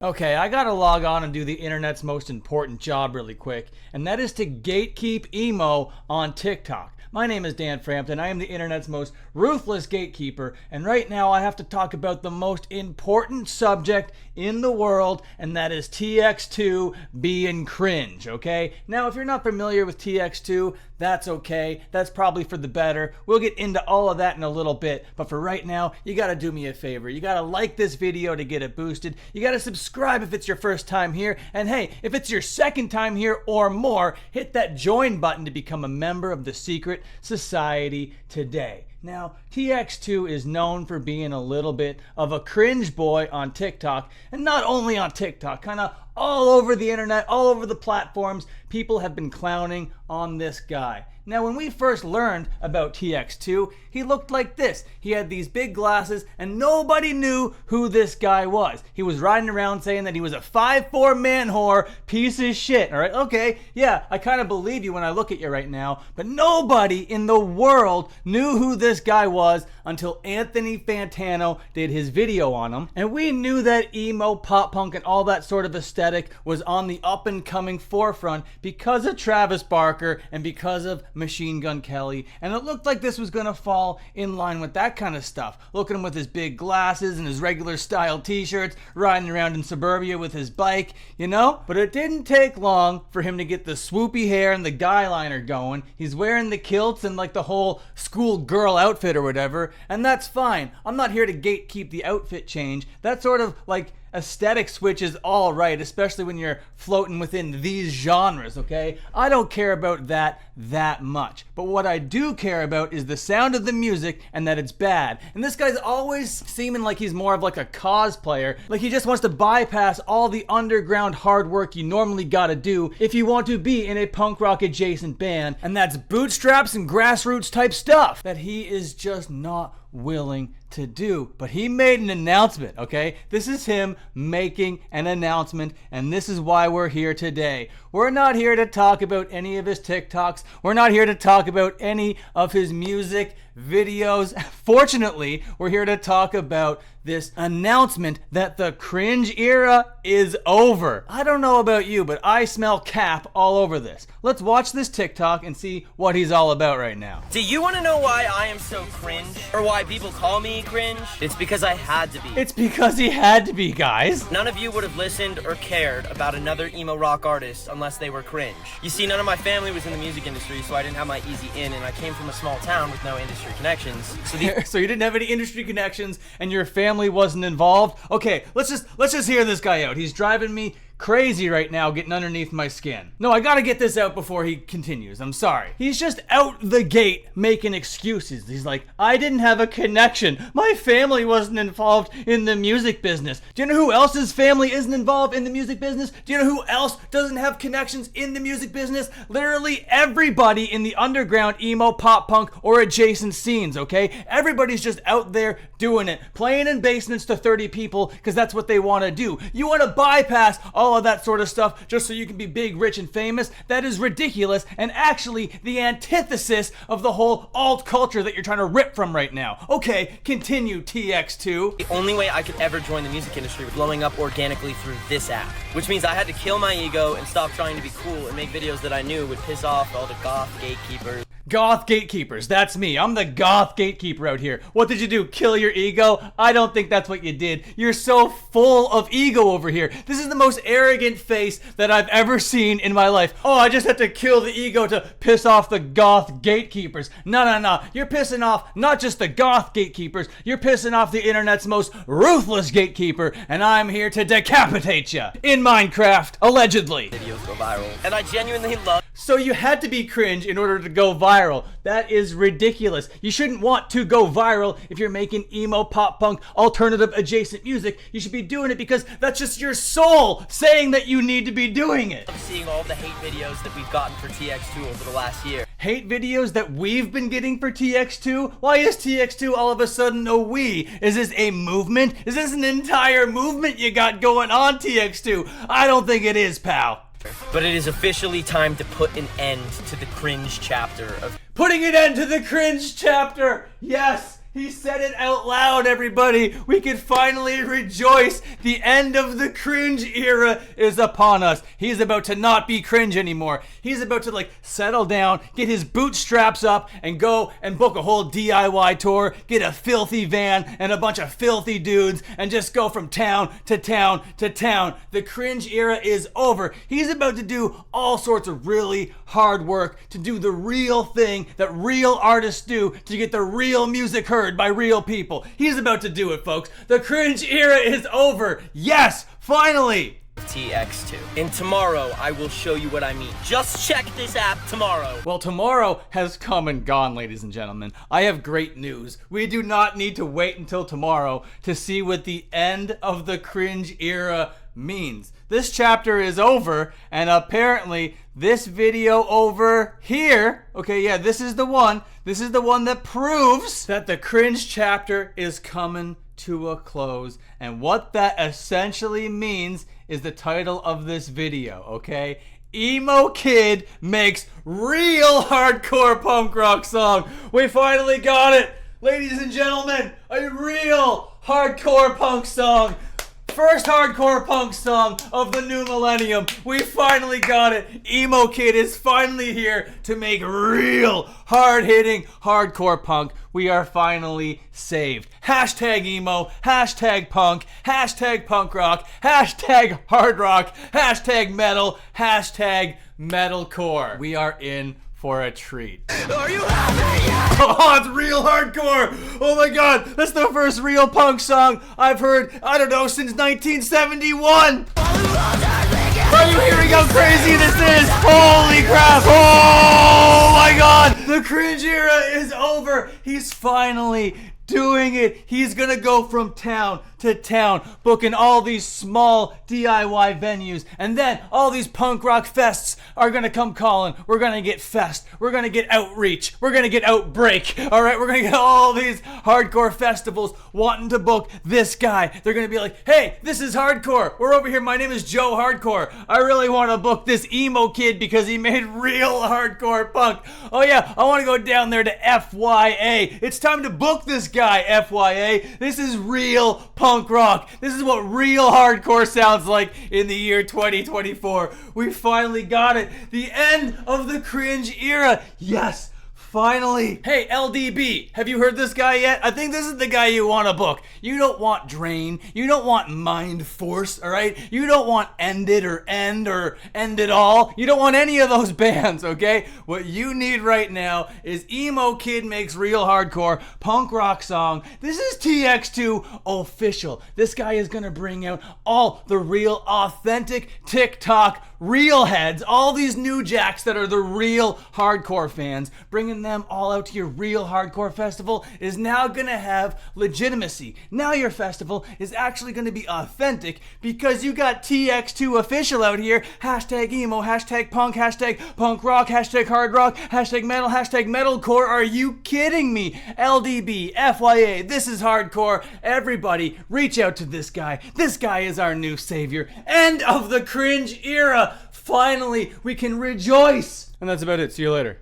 Okay, I gotta log on and do the internet's most important job really quick, and that is to gatekeep emo on TikTok. My name is Dan Frampton. I am the internet's most ruthless gatekeeper, and right now I have to talk about the most important subject in the world, and that is TX2 being cringe, okay? Now, if you're not familiar with TX2, that's okay. That's probably for the better. We'll get into all of that in a little bit, but for right now, you gotta do me a favor. You gotta like this video to get it boosted. You gotta subscribe if it's your first time here, and hey, if it's your second time here or more, hit that join button to become a member of the secret society today. Now, TX2 is known for being a little bit of a cringe boy on TikTok, and not only on TikTok, kind of all over the internet, all over the platforms, people have been clowning on this guy. Now, when we first learned about TX2, he looked like this. He had these big glasses, and nobody knew who this guy was. He was riding around saying that he was a 5'4" man whore, piece of shit. All right, okay, yeah, I kind of believe you when I look at you right now, but nobody in the world knew who this guy was until Anthony Fantano did his video on him, and we knew that emo, pop punk, and all that sort of aesthetic was on the up-and-coming forefront because of Travis Barker and because of Machine Gun Kelly, and it looked like this was gonna fall in line with that kind of stuff. Look at him with his big glasses and his regular style t-shirts, riding around in suburbia with his bike, you know? But it didn't take long for him to get the swoopy hair and the guy liner going. He's wearing the kilts and like the whole school girl outfit or whatever, and that's fine. I'm not here to gatekeep the outfit change. That sort of like aesthetic switch is all right, especially when you're floating within these genres, okay? I don't care about that much. But what I do care about is the sound of the music and that it's bad. And this guy's always seeming like he's more of like a cosplayer, like he just wants to bypass all the underground hard work you normally gotta do if you want to be in a punk rock adjacent band, and that's bootstraps and grassroots type stuff that he is just not willing to do. But he made an announcement, okay? This is him making an announcement, and this is why we're here today. We're not here to talk about any of his TikToks. We're not here to talk about any of his music videos. Fortunately, we're here to talk about this announcement that the cringe era is over. I don't know about you, but I smell cap all over this. Let's watch this TikTok and see what he's all about right now. Do you want to know why I am so cringe? Or why people call me cringe? It's because I had to be. It's because he had to be, guys. None of you would have listened or cared about another emo rock artist unless they were cringe. You see, none of my family was in the music industry, so I didn't have my easy in, and I came from a small town with no industry connections. So you didn't have any industry connections and your family wasn't involved? Okay, let's just hear this guy out. He's driving me crazy right now, getting underneath my skin. No, I gotta get this out before he continues. I'm sorry. He's just out the gate making excuses. He's like, I didn't have a connection. My family wasn't involved in the music business. Do you know who else's family isn't involved in the music business? Do you know who else doesn't have connections in the music business? Literally everybody in the underground emo, pop punk, or adjacent scenes, okay? Everybody's just out there doing it, playing in basements to 30 people because that's what they want to do. You want to bypass all of that sort of stuff just so you can be big, rich, and famous? That is ridiculous and actually the antithesis of the whole alt culture that you're trying to rip from right now. Okay, continue, TX2. The only way I could ever join the music industry was blowing up organically through this app, which means I had to kill my ego and stop trying to be cool and make videos that I knew would piss off all the goth gatekeepers. Goth gatekeepers, that's me. I'm the goth gatekeeper out here. What did you do, kill your ego? I don't think that's what you did. You're so full of ego over here. This is the most arrogant face that I've ever seen in my life. Oh, I just had to kill the ego to piss off the goth gatekeepers. No. You're pissing off not just the goth gatekeepers, you're pissing off the internet's most ruthless gatekeeper, and I'm here to decapitate you. In Minecraft, allegedly. Videos go viral, and I genuinely love. So you had to be cringe in order to go viral. That is ridiculous. You shouldn't want to go viral if you're making emo, pop punk, alternative adjacent music. You should be doing it because that's just your soul saying that you need to be doing it. I'm seeing all the hate videos that we've gotten for TX2 over the last year. Hate videos that we've been getting for TX2? Why is TX2 all of a sudden a we? Is this a movement? Is this an entire movement you got going on, TX2? I don't think it is, pal. But it is officially time to put an end to the cringe chapter of... Putting an end to the cringe chapter! Yes! He said it out loud, everybody. We can finally rejoice. The end of the cringe era is upon us. He's about to not be cringe anymore. He's about to settle down, get his bootstraps up, and go and book a whole DIY tour, get a filthy van and a bunch of filthy dudes, and just go from town to town to town. The cringe era is over. He's about to do all sorts of really hard work to do the real thing that real artists do to get the real music heard by real people. He's about to do it, folks. The cringe era is over. Yes, finally. TX2. And tomorrow I will show you what I mean. Just check this app tomorrow. Well, tomorrow has come and gone, ladies and gentlemen. I have great news. We do not need to wait until tomorrow to see what the end of the cringe era means. This chapter is over, and apparently this video over here, okay, yeah, this is the one that proves that the cringe chapter is coming to a close. And what that essentially means is the title of this video, okay? Emo Kid makes real hardcore punk rock song. We finally got it, ladies and gentlemen, a real hardcore punk song. First hardcore punk song of the new millennium. We finally got it. Emo Kid is finally here to make real hard-hitting hardcore punk. We are finally saved. Hashtag emo, hashtag punk, hashtag punk rock, hashtag hard rock, hashtag metal, hashtag metalcore. We are in for a treat. Are you happy yet? Oh, it's real hardcore. Oh my god, that's the first real punk song I've heard, I don't know, since 1971. Are you hearing how crazy this is? Holy crap. Oh my god. The cringe era is over. He's finally doing it. He's gonna go from town to town, booking all these small DIY venues, and then all these punk rock fests are gonna come calling. We're gonna get fest, we're gonna get outreach, we're gonna get outbreak, all right? We're gonna get all these hardcore festivals wanting to book this guy. They're gonna be like, hey, this is hardcore. We're over here, my name is Joe Hardcore. I really wanna book this emo kid because he made real hardcore punk. Oh yeah, I wanna go down there to FYA. It's time to book this guy, FYA. This is real punk rock. This is what real hardcore sounds like in the year 2024. We finally got it. The end of the cringe era. Yes, finally. Hey, LDB, have you heard this guy yet? I think this is the guy you want to book. You don't want Drain. You don't want Mind Force, all right? You don't want End It or End It All. You don't want any of those bands, okay? What you need right now is Emo Kid makes real hardcore punk rock song. This is TX2 official. This guy is going to bring out all the real authentic TikTok real heads, all these new jacks that are the real hardcore fans. Bringing them all out to your real hardcore festival is now gonna have legitimacy. Now your festival is actually gonna be authentic because you got TX2 official out here. Hashtag emo, hashtag punk rock, hashtag hard rock, hashtag metal, hashtag metalcore. Are you kidding me? LDB, FYA, this is hardcore. Everybody, reach out to this guy. This guy is our new savior. End of the cringe era. Finally, we can rejoice. And that's about it. See you later.